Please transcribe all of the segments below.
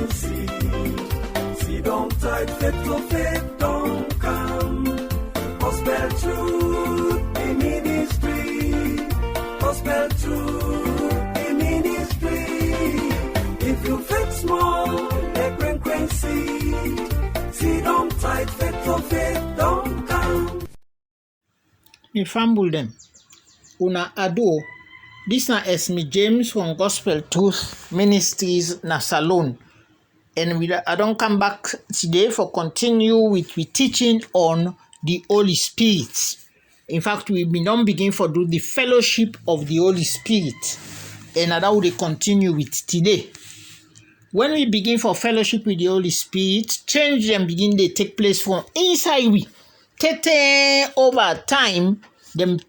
frequency. See, don't type faith don't come. Gospel truth, the ministry. Gospel truth, the ministry. If you faith small, the frequency. See, don't type faith don't come. Me fumble them. Una ado. This na Esme James from Gospel Truth Ministries na Salon. And I don't come back today for continue with teaching on the Holy Spirit. In fact, we don't begin for do the fellowship of the Holy Spirit. And that will continue with today. When we begin for fellowship with the Holy Spirit, change them begin they take place from inside we. Tete over time, then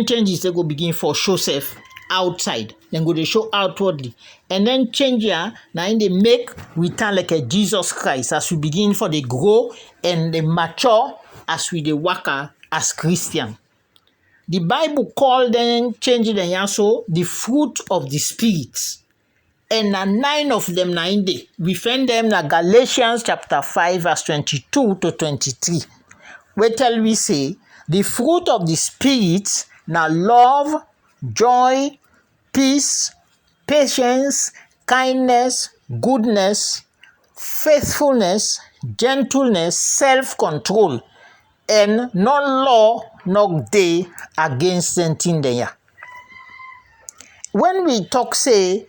changes they go begin for show self outside. Then go they show outwardly. And then change here, now they make we turn like a Jesus Christ as we begin for the grow and the mature as we the worker as Christian. The Bible called them change them also the fruit of the Spirit. And 9 of them 9 day. We find them in Galatians chapter 5 verse 22 to 23. Where tell we say the fruit of the Spirit na love, joy, peace, patience, kindness, goodness, faithfulness, gentleness, self-control, and no law no day against anything there. When we talk say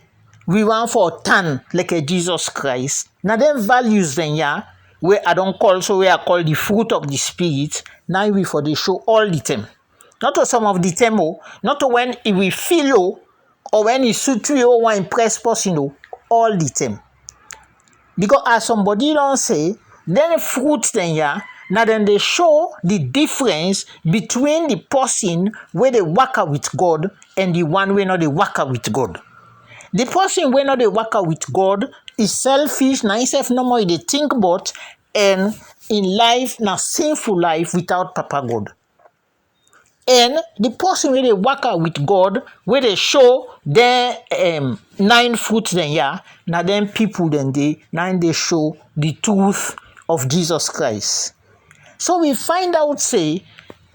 we want for turn like a Jesus Christ, now them values then yeah, where I don't call so where I call the fruit of the Spirit, now we for the show all the time. Not to some of the time, not to when it will feel or when it suit you or impress person, all the time. Because as somebody don't say, then fruit then yeah, now then they show the difference between the person where they work with God and the one where not they work with God. The person where not they work with God is selfish, now himself no more they think about and in life now sinful life without Papa God. And the person where they work with God, where they show their 9 fruits then yeah, now then people then they show the truth of Jesus Christ. So we find out say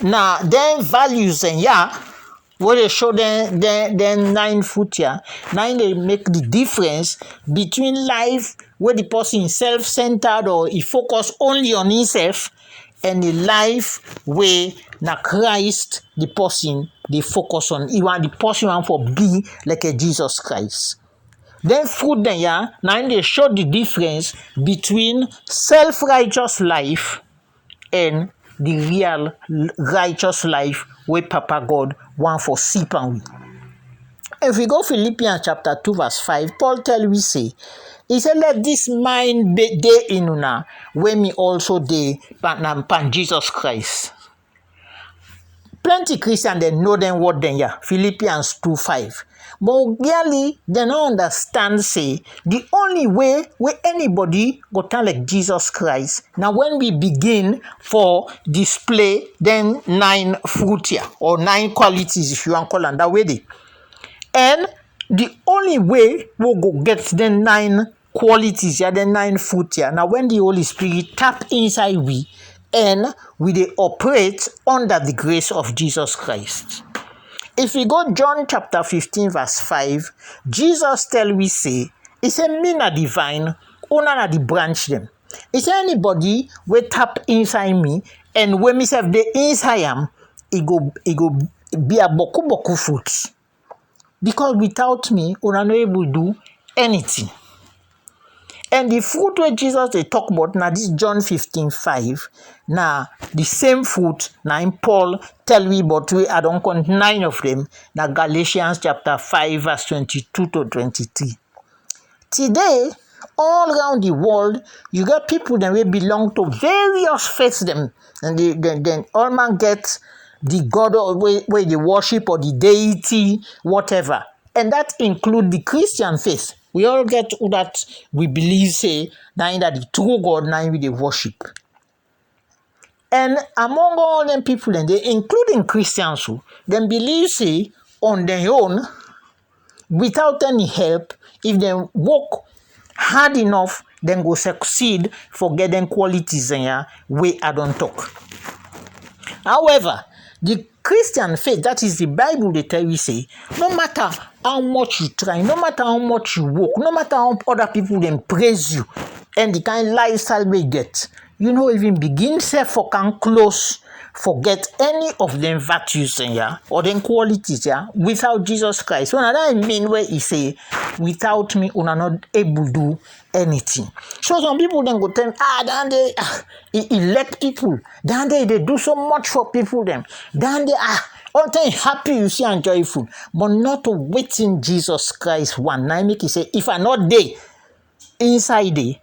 now their values then yeah, where they show their 9 fruit yeah, now they make the difference between life where the person is self-centered or he focus only on himself and the life where na Christ the person they focus on. He want the person want for be like a Jesus Christ. Then fruit then yeah, now they show the difference between self-righteous life and the real righteous life where Papa God want for sip and we. If we go Philippians chapter 2 verse 5, Paul tell we say, he said, let this mind be day in una, where me also day pan Jesus Christ. Plenty Christians they know them what then yeah, Philippians 2:5. But really they don't understand say the only way where anybody go turn like Jesus Christ. Now when we begin for display then 9 fruit here or 9 qualities if you want call them that way. And the only way we'll go get the 9 qualities here, the 9 fruit here. Now when the Holy Spirit tap inside we and we they operate under the grace of Jesus Christ. If we go John chapter 15 verse 5, Jesus tell we say, he said, me na divine, una na the branch them. He said, anybody will tap inside me and when me say the inside am, it go be a boku fruits. Because without me, una no able to do anything. And the fruit where Jesus they talk about now this John 15:5. Now the same fruit now in Paul tell we about we I don't count 9 of them. Now Galatians chapter 5 verse 22 to 23. Today, all around the world, you got people that will belong to various faiths them, and then all man get the God where they worship or the deity, whatever, and that include the Christian faith. We all get that we believe say now that the true God now we they worship. And among all them people, and they including Christians who then believe say on their own, without any help, if they work hard enough then go succeed for getting qualities and way I don't talk. However, the Christian faith, that is the Bible, they tell you say, no matter how much you try, no matter how much you work, no matter how other people then praise you, and the kind of lifestyle we get, you know, even begin self for can close, forget any of them virtues or them qualities without Jesus Christ. So now that I mean where he say, without me, you are not able to do anything. So some people then go tell me, then they elect people, then they do so much for people them, then they all the time happy, you see, and joyful, but not to wait in Jesus Christ one. Now I make it say, if I not there inside there,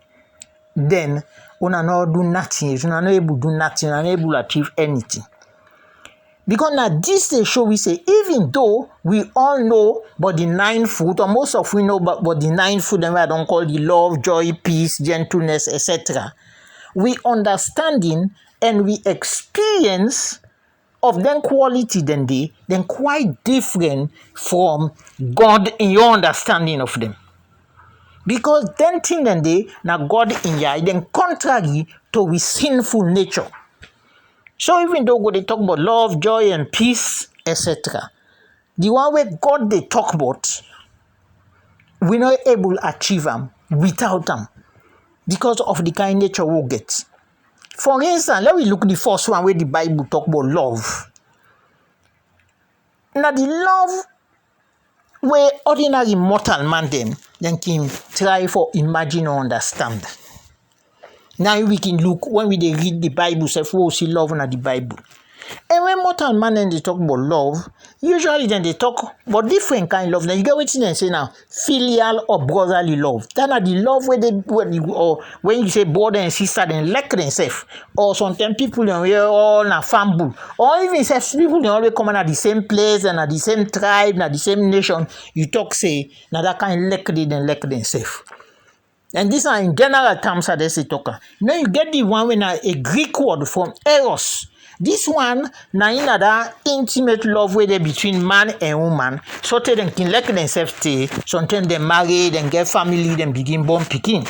then you are not do nothing, you are not able to do nothing, you are not able to achieve anything. Because now this they show we say, even though we all know about the 9 fruit, or most of we know about the 9 fruit, and I don't call the love, joy, peace, gentleness, etc. We understanding and we experience of them quality then quite different from God in your understanding of them. Because then thing then now God in ya then contrary to his sinful nature. So even though they talk about love, joy, and peace, etc., the one where God they talk about, we're not able to achieve them without them because of the kind of nature we'll get. For instance, let me look at the first one where the Bible talk about love. Now the love where ordinary mortal man then can try for imagine or understand. Now we can look when we read the Bible, say we see love in the Bible. And when mortal man then they talk about love, usually then they talk about different kind of love. Now you get what they say now, filial or brotherly love. That are the love where when you say brother and sister, then like themselves. Or sometimes people they all na family. Or even say people they always come at the same place and at the same tribe, and the same nation. You talk say now that kind like they then like themselves. And these are in general terms that they say talker. Now you get the one when a Greek word from eros. This one, now in that intimate love where they between man and woman, so they can like themselves stay, sometimes they marry, then get family, then begin born picking.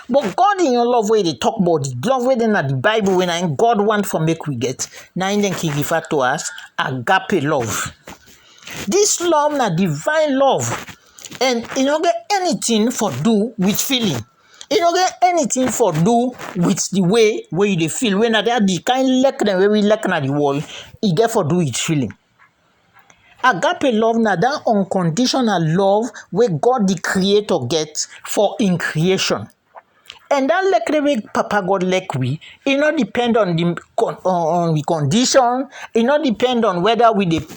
But God in your love where they talk about the love where then at the Bible when God want for make we get, now in then he refer to us agape love. This love na divine love, and you don't get anything for do with feeling. You don't get anything for do with the way where you feel. When they are the kind like them where we like na the world, you get for do with feeling. Agape love na that unconditional love where God the creator gets for in creation. And that like the way Papa God like we, it not depend on the condition. It not depend on whether we make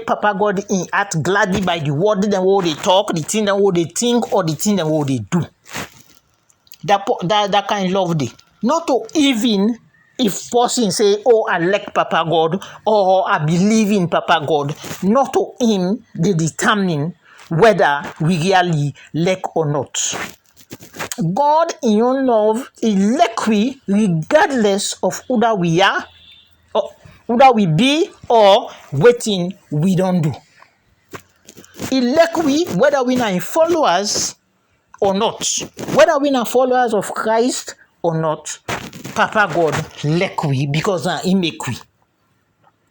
Papa God act gladly by the word then what they talk, the thing that what they think, or the thing that what they do. That kind of love they. Not to even if person say, oh, I like Papa God or I believe in Papa God, not to him they determine whether we really like or not. God in your love is like we regardless of who that we are, or who that we be, or waiting we don't do. He like we whether we are followers or not, whether we are followers of Christ or not. Papa God like we because he make we.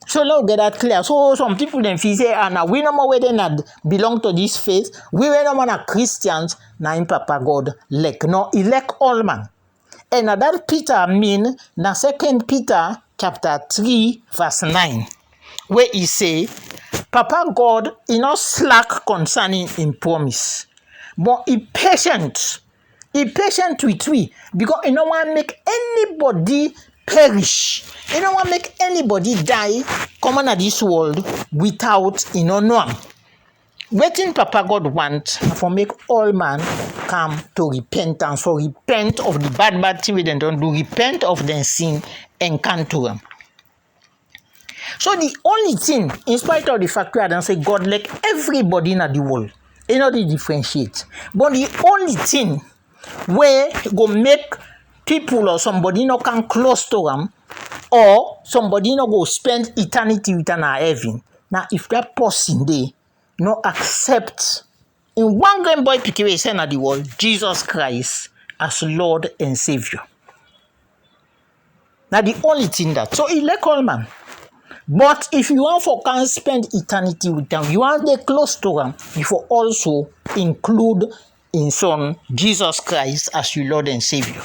So let's get that clear. So some people then feel say, now we no more where they not belong to this faith. We no more are Christians. Now in Papa God like no, he like all man. And that Peter mean na 2 Peter chapter 3 verse 9, where he say, Papa God he not slack concerning in promise, but he patient. He patient with we because he no want make anybody perish. You don't want to make anybody die coming at this world without know. Waiting Papa God want for make all man come to repentance, for repent of the bad thing we don't do, repent of their sin and come to them. So the only thing, in spite of the fact that I don't say God like everybody in the world, you know they differentiate. But the only thing where go make people or somebody no come close to them, or somebody no go spend eternity with an heaven. Now, if that person they no accept in one grand boy pikin wey send na the world, Jesus Christ as Lord and Savior. Now the only thing that, so elect all man. But if you want for can spend eternity with them, you want to get close to them, you for also include in Son Jesus Christ as your Lord and Savior.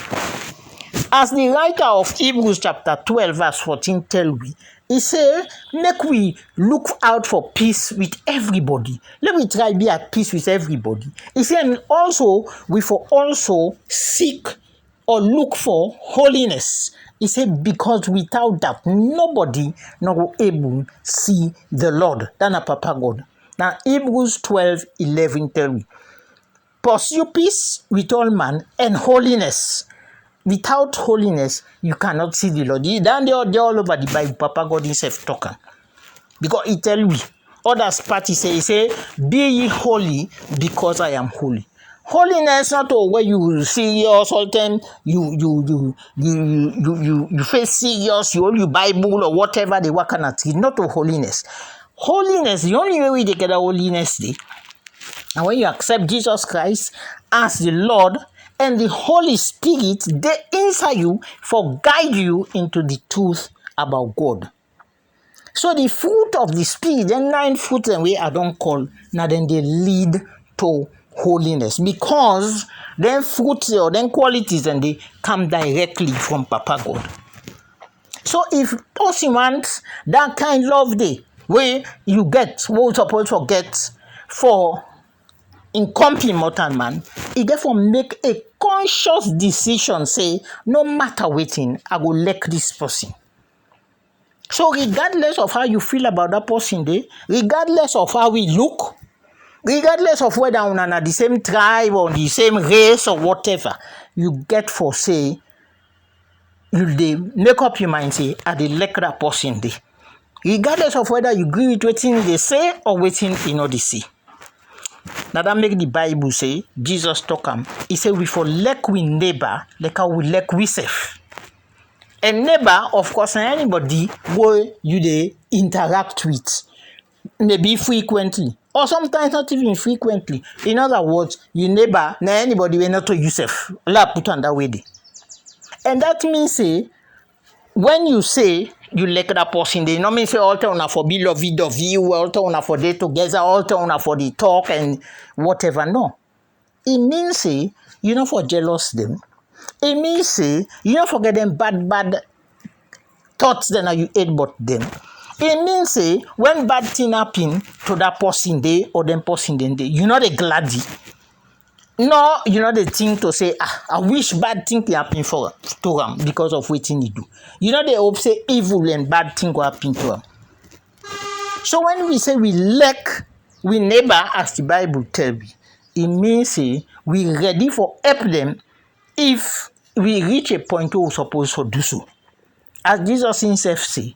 As the writer of Hebrews chapter 12 verse 14 tell we, he say, make we look out for peace with everybody. Let me try be at peace with everybody. He said, and also we for also seek or look for holiness. He said, because without that, nobody not able see the Lord. That's a Papa God. Now, Hebrews 12:11 tell me, pursue peace with all man and holiness. Without holiness, you cannot see the Lord. They're all over the Bible, Papa God himself talking. Because he tell me, others party say, be ye holy because I am holy. Holiness not where you serious all time, you face serious, you hold your Bible or whatever they work on at. Not to holiness. Holiness, the only way we get a holiness day. And when you accept Jesus Christ as the Lord and the Holy Spirit, they inside you for guide you into the truth about God. So the fruit of the Spirit, the 9 fruits and way I don't call, now then they lead to holiness, because then fruits or then qualities and they come directly from Papa God. So if person wants that kind of love day where you get what you supposed to get for in company mortal man, he therefore make a conscious decision, say, no matter waiting, I will like this person. So regardless of how you feel about that person day, regardless of how we look, regardless of whether we are the same tribe or the same race or whatever, you get for say, you dey make up your mind, say, I dey like that person day. Regardless of whether you agree with what they say or what you know they see. Now that make the Bible say, Jesus talk am, he say we for like we neighbor, like how we like we self. And neighbor, of course, anybody where you they interact with, maybe frequently, or sometimes not even frequently. In other words, your neighbor, na anybody will not to yourself. La put on that way. And that means say, when you say you like that person, they not mean say all time for be lovey of you, all time for day together, all time for the talk and whatever. No. It means say you not for jealous them. It means say you not forget them bad thoughts that you hate about them. It means say when bad thing happen to that person day or them person then day, you not a gladdy. No, you know the thing to say, I wish bad thing can happen for to him because of what he do. You know they hope say evil and bad thing will happen to him. So when we say we like we neighbor as the Bible tell me, it means say we ready for help them if we reach a point where we're supposed to do so. As Jesus himself say,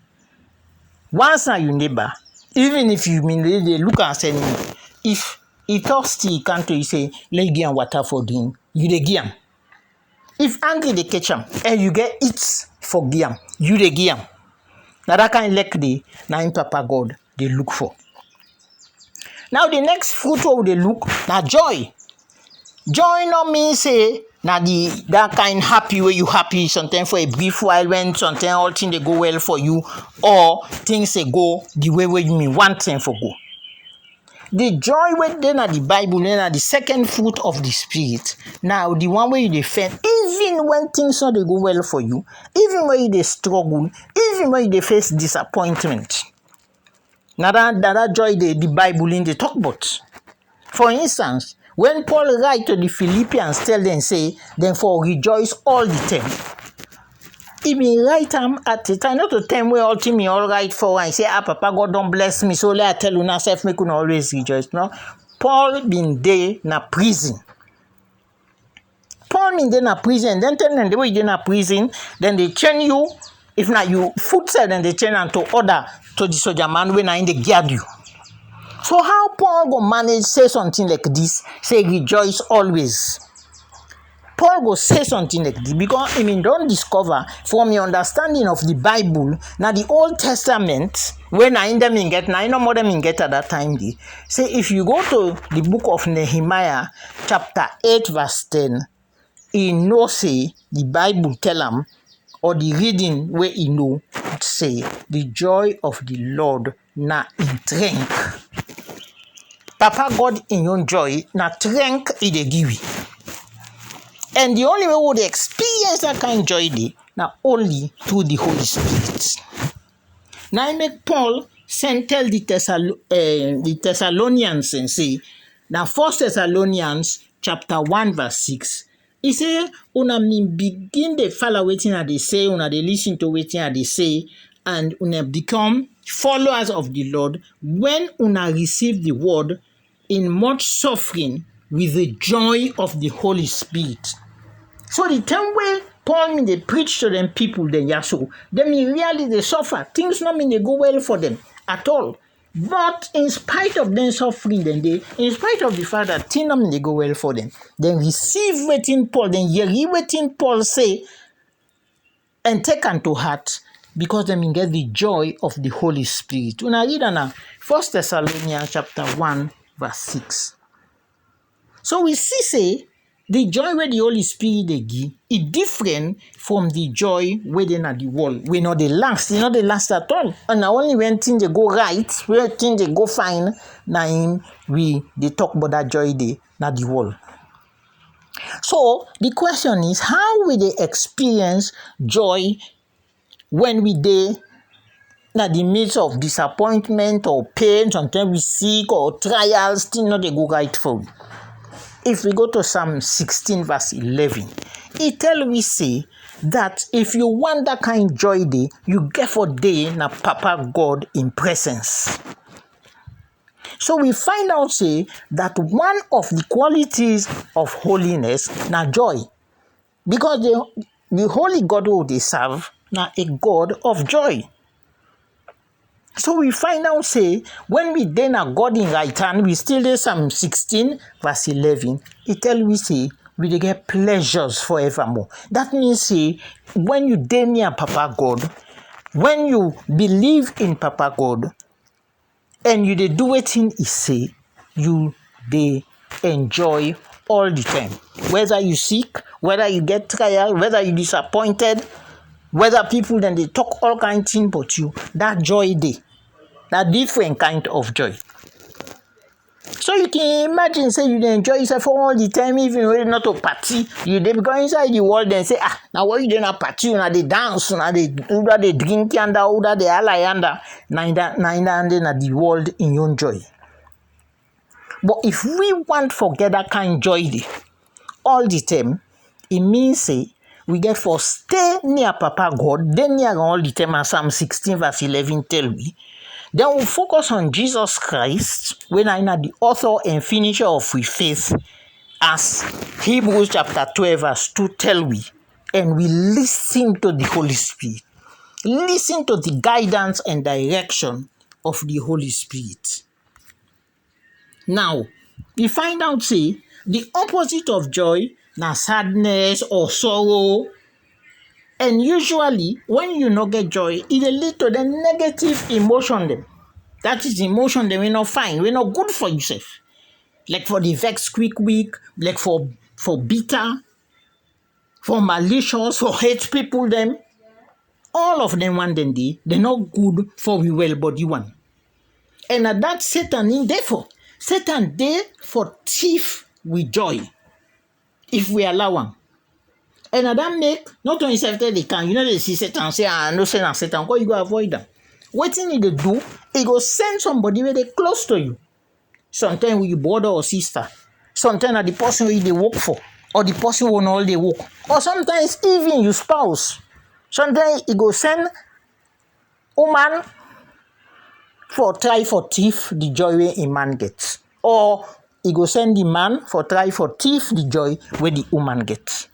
once now your neighbor, even if you mean they look and say, if he thirsty, he can't tell you say, let give him water for drink, you dey give him. If angry they catch him and you get it for give him, you dey give him. Now that kind of like the now in Papa God they look for. Now the next fruit what they look, now joy. Joy no mean say now that kind happy where you happy sometimes for a brief while when sometimes all things they go well for you or things they go the way where you mean one thing for go. The joy when then at the Bible, then at the second fruit of the Spirit. Now the one where you defend, even when things not they go well for you, even when you they struggle, even when you they face disappointment. Now that joy the Bible in the talk about. For instance, when Paul write to the Philippians, tell them say, then for rejoice all the time. He be write at the time, not to time where all thing me all right for and say, Papa God don't bless me, so let I tell you now self make you always rejoice. No, Paul been there na prison. Paul been there na prison, then tell them the way you na prison, then they chain you. If not you foot side, then they chain and to order to the soldier man when I in the guard you. So how Paul go manage say something like this? Say rejoice always. Paul go say something like this because I mean don't discover from your understanding of the Bible. Now the Old Testament, when I in them in get, now I know more them in get at that time. Say if you go to the book of Nehemiah, chapter 8, verse 10, he know say the Bible tell him, or the reading where he know say the joy of the Lord na in strength. Papa God in your joy na strength he dey give you. And the only way we would experience that kind of joy now only through the Holy Spirit. Now I make Paul tell the Thessalonians and say, now 1 Thessalonians chapter 1 verse 6. He say, una begin to follow wetin they say, una they listen to wetin they say, and una become followers of the Lord when una receive the word in much suffering with the joy of the Holy Spirit. So the time where Paul mean they preach to them people, then so them in reality they suffer. Things not mean they go well for them at all. But in spite of them suffering, then in spite of the fact that things not mean they go well for them, then receive waiting Paul, then hear waiting Paul say, and take unto heart, because they mean get the joy of the Holy Spirit. When I read now 1 Thessalonians chapter 1 verse 6. So we see the joy where the Holy Spirit they give is different from the joy where they at the world. We know they last, they last at all. And now only when things they go right, when things they go fine, now they talk about that joy they not the world. So the question is, how will they experience joy when we dey in the midst of disappointment or pain, sometimes we sick or trials, things not they go right for we. If we go to Psalm 16 verse 11, it tell we say that if you want that kind of joy day, you get for day na Papa God in presence. So we find out say that one of the qualities of holiness na joy. Because the holy God who they serve na a God of joy. So we find out say when we then are God in right hand, we still do Psalm 16 verse 11. It tell we say we dey get pleasures forevermore. That means say when you dey near Papa God, when you believe in Papa God, and you dey do wetin he say, you dey enjoy all the time. Whether you sick, whether you get trial, whether you disappointed, whether people then they talk all kind of things about you, that joy dey. That different kind of joy. So you can imagine say you dey enjoy yourself all the time, even when not a party, you dey go inside the world and say, now what you dey na party, una dey dance, una dey drink yanda, una dey ala yanda, na the world in your joy. But if we want forget that kind of joy dey, all the time, it means say we get for stay near Papa God, then near all the time, as Psalm 16 verse 11 tell we. Then we focus on Jesus Christ, when I know the author and finisher of we faith, as Hebrews chapter 12 verse 2 tell we, and we listen to the Holy Spirit. Listen to the guidance and direction of the Holy Spirit. Now, we find out say, the opposite of joy, na sadness or sorrow. And usually, when you not get joy, it will lead to the negative emotion them. That is emotion them we not fine, we not good for yourself. Like for the vex quick, like for bitter, for malicious, for hate people them. All of them one then they're not good for we well body one. And at that Satan in therefore, Satan there for thief with joy. If we allow him. And that make not only self they can, they see Satan say, no Satan, go you go avoid them. What thing they do, he go send somebody where they close to you. Sometimes with your brother or sister, sometimes at the person where they work for, or the person who all they work, or sometimes even your spouse. Sometimes he go send woman for try for thief the joy where a man gets, or he go send the man for try for thief the joy where the woman gets.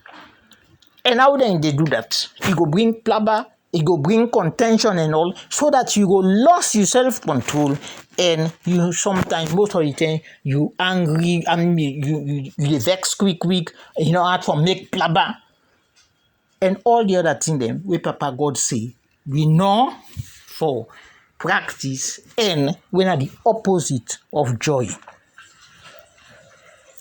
And how then they do that? He go bring plabber it go bring contention and all, so that you go lose your self-control, and you sometimes, most of the time, you angry, and you vex quick, hard for make plaba, and all the other thing them where Papa God say, we know for practice, and when are the opposite of joy.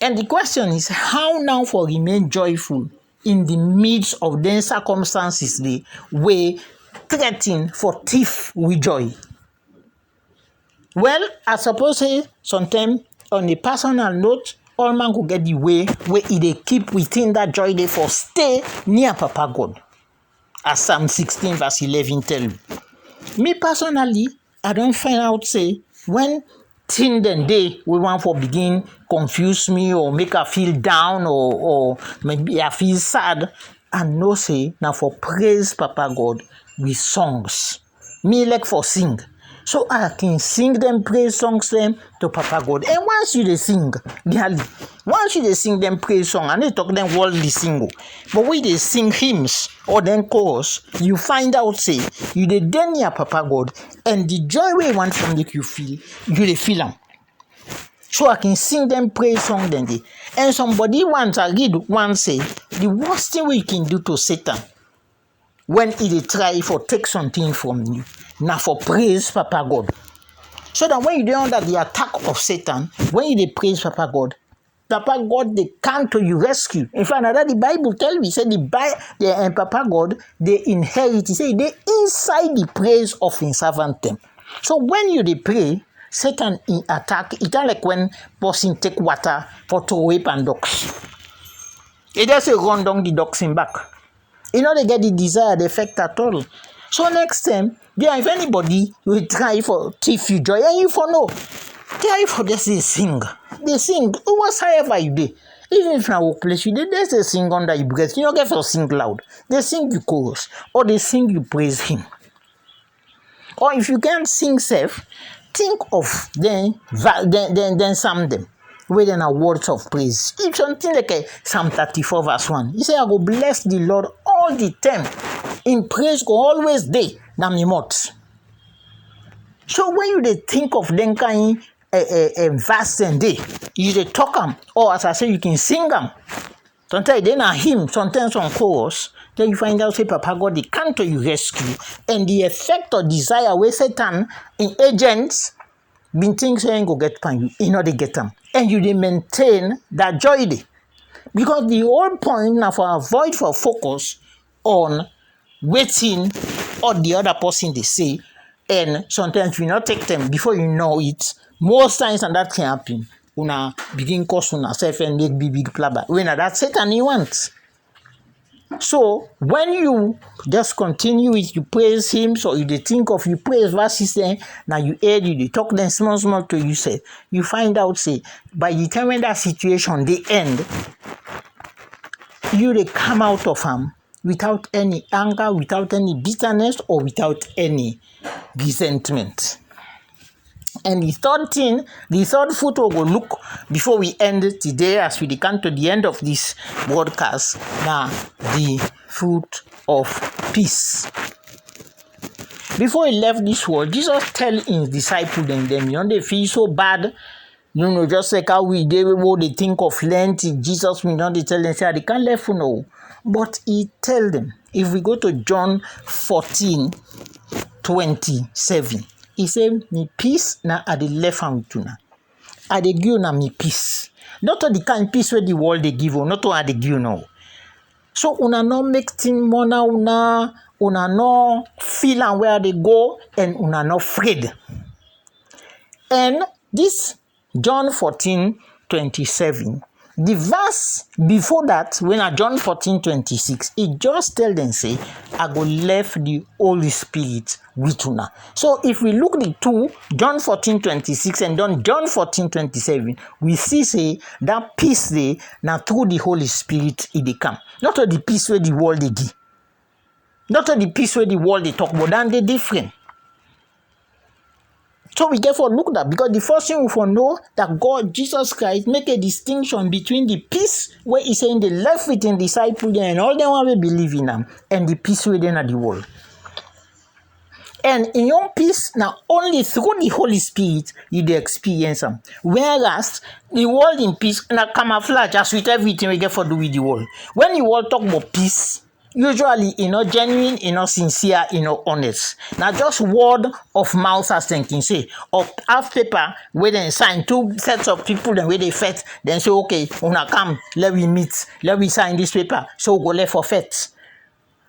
And the question is, how now for remain joyful in the midst of the circumstances they way threaten for thief with joy? Well, I suppose say sometimes on a personal note, all man could get the way where they keep within that joy they for stay near Papa God. As Psalm 16 verse 11 tell you. Me personally, I don't find out say when thing then day we want for begin confuse me or make her feel down or maybe I feel sad, and no say now for praise Papa God with songs. Me like for sing. So I can sing them praise songs them to Papa God. And once you they sing, once you they sing them praise song, and they talk them worldly single. But when they sing hymns or then chorus, you find out say you they then near Papa God, and the joy we want from you feel, you they feel them. So I can sing them praise song then they. And somebody once I read one say the worst thing we can do to Satan when he try for take something from you, now for praise Papa God. So that when you don't under the attack of Satan, when you praise Papa God they come to you rescue. In fact, that the Bible tell me, say Papa God they inherit. He say they inside the praise of his servant them. So when you they pray, Satan in attack. It's like when person take water for to whip and ducks. It just run down the ducks in back. You know they get the desired effect at all. So next time, if anybody will try for thief you joy, and you for no, try for just sing. They sing whatsoever you do. Even if na workplace you do, they sing under your breath. You don't get for sing loud. They sing you chorus, or they sing you praise him. Or if you can't sing self, think of then some them. Where then are words of praise. If something like Psalm 34 verse 1. He say, I go bless the Lord all the time. In praise go always day. Na me mouth. So when you they think of them kind verse and day, you they talk them. Or as I say, you can sing them. Sometimes they na hymn, sometimes on chorus. Then you find out say Papa God they come to you rescue. And the effect or desire where Satan in agents been things saying go get pan you know they get them, and you they maintain that joy day, because the whole point now for avoid for focus on waiting or the other person they say, and sometimes you not take them before you know it. Most times and that can happen. Una begin cause una self and make big plaba. When that's Satan you want. So when you just continue with you praise him, so you think of you praise verses then, now you add you talk then small to you say, you find out say by the time when that situation they end, you they come out of them without any anger, without any bitterness, or without any resentment. And the third photo will look before we end today, as we come to the end of this broadcast. Now, the fruit of peace. Before he left this world, Jesus tell his disciples and them, they feel so bad. Just like how they think of Lent. Jesus, they tell them, say, they can't left no. But he tell them, if we go to John 14:27. He said, me peace na at the left hand with una. I dey give na me peace. Not all the kind peace where the world they give, or not all they give now. So una no make things more now, una no feel and where they go, and una no afraid. And this John 14:27, the verse before that, when I John 14:26, it just tell them say, I go left the Holy Spirit with una. So if we look the two, John 14:26 and then John 14:27, we see say that peace they now through the Holy Spirit it they come. Not all the peace where the world they give. Not all the peace where the world they talk about, and they different. So we therefore look at that, because the first thing we for know that God, Jesus Christ, make a distinction between the peace where He saying they left within disciples and all them want to believe in them, and the peace within the world. And in your peace, now only through the Holy Spirit you dey experience them. Whereas the world in peace, na camouflage as with everything we get for do with the world. When the world talk about peace, usually not genuine, not sincere, not honest. Now just word of mouth as them can say. Or half paper where they sign 2 sets of people then where they fet, then say, okay, una come, let we meet, let we sign this paper, so go left for fet.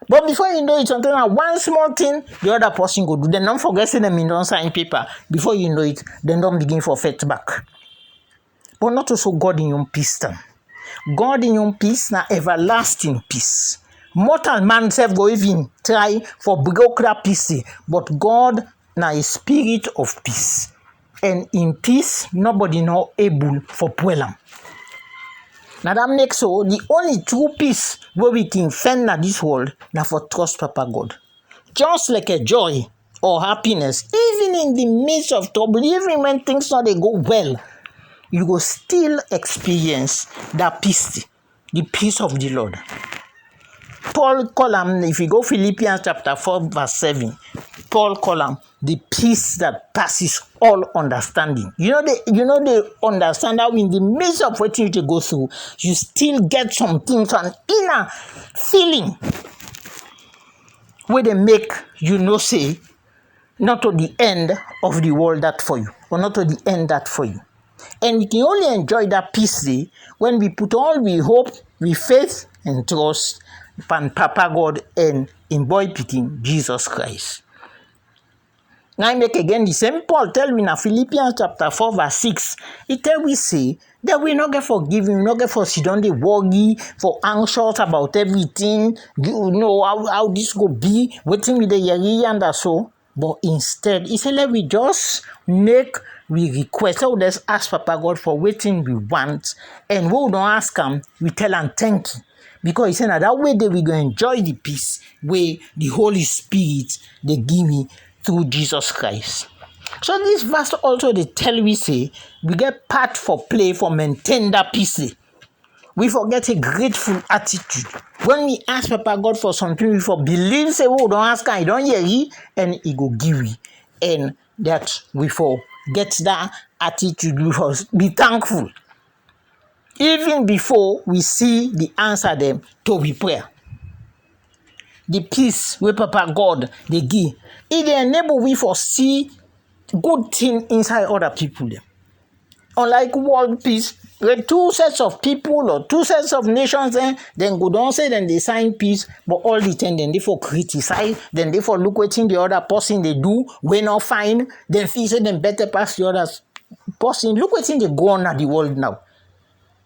But before you know it, something like one small thing, the other person go do. Then don't forget say them in don't sign paper. Before you know it, then don't begin for fet back. But not also God in your peace time. God in your peace na everlasting peace. Mortal man self go even try for broker peace, but God na a spirit of peace. And in peace, nobody no able for puelam. Now that makes so the only true peace where we can find in this world now for trust Papa God. Just like a joy or happiness, even in the midst of trouble, even when things not they go well, you will still experience that peace, the peace of the Lord. Paul call him, if you go Philippians chapter 4 verse 7, Paul call him the peace that passes all understanding. You know they understand how in the midst of what you go through, you still get something, an inner feeling where they make you know say not to the end of the world that for you, or not to the end that for you. And we can only enjoy that peace when we put all we hope, we faith and trust in Papa God and in boy picking Jesus Christ. Now I make again the same Paul tell me in Philippians chapter 4 verse 6. He tell we say that we not get forgiven, we not get for sit down they worry, for anxious about everything, you know how this go be, waiting with the yeri and so. But instead, he said let we just we request. So let's ask Papa God for waiting we want, and we don't ask him, we tell him thank you. Because he said that way that we go enjoy the peace where the Holy Spirit they give me through Jesus Christ. So this verse also they tell we say we get part for play for maintain that peace. We forget a grateful attitude. When we ask Papa God for something, we for believe say oh don't ask him, he don't hear you, and he go give you. And that we for get that attitude, we for be thankful. Even before we see the answer them to we prayer. The peace where Papa God they give, it enable we for see good thing inside other people them. Unlike world peace, where 2 sets of people or 2 sets of nations then go down say then they sign peace, but all the time then they for criticize, then they for look what the other person they do, we not fine, then feel say them better pass the other person. Look what they go on at the world now.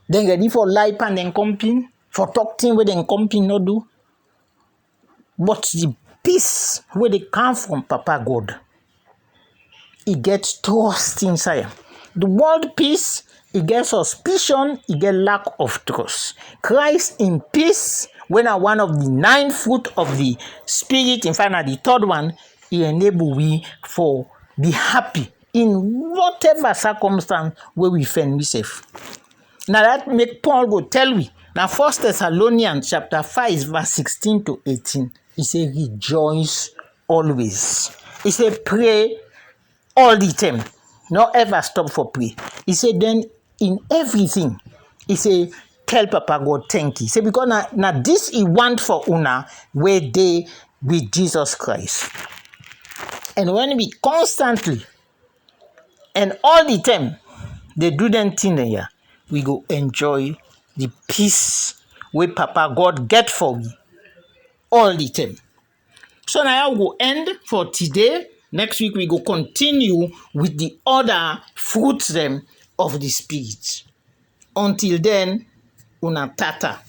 Then ready for lie and then comping, for talking where then comping not do. But the peace where they come from Papa God, it gets trust inside. The world peace, it gets suspicion, it gets lack of trust. Christ in peace, when are one of the 9 fruit of the Spirit, in fact, the 3rd one, he enable we for be happy in whatever circumstance where we find ourselves. Now that make Paul go tell we. Now 1 Thessalonians chapter 5 verse 16 to 18. He say rejoice always. He say pray all the time. Not ever stop for pray. He say then in everything. He say tell Papa God thank you. Say because now this he want for una where they with Jesus Christ. And when we constantly and all the time they do them thing here, we go enjoy the peace where Papa God get for me all the time. So now I will end for today. Next week we go continue with the other fruits them of the Spirit. Until then, una tata.